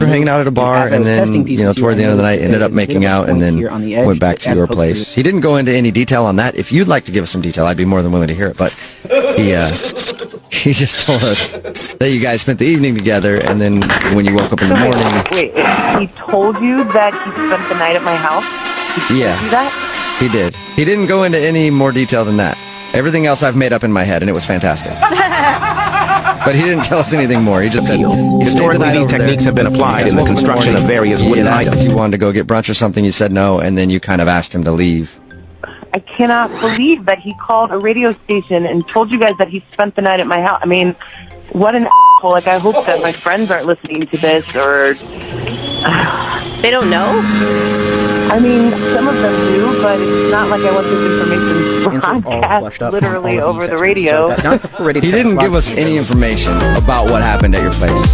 We're hanging out at a bar, and then, toward the end of the night, ended up making out, and then went back to your place. He didn't go into any detail on that. If you'd like to give us some detail, I'd be more than willing to hear it. But he just told us that you guys spent the evening together, and then when you woke up in the morning... Wait, he told you that he spent the night at my house? Yeah. Did you that? He did. He didn't go into any more detail than that. Everything else I've made up in my head, and it was fantastic. But he didn't tell us anything more. He just said... Historically, these techniques have been applied in the construction of various wooden items. If you wanted to go get brunch or something, you said no, and then you kind of asked him to leave. I cannot believe that he called a radio station and told you guys that he spent the night at my house. I mean, what an asshole. Like, I hope that my friends aren't listening to this, or... They don't know? I mean, some of them do, but it's not like I want this information broadcast literally over the radio. He didn't give us any information about what happened at your place.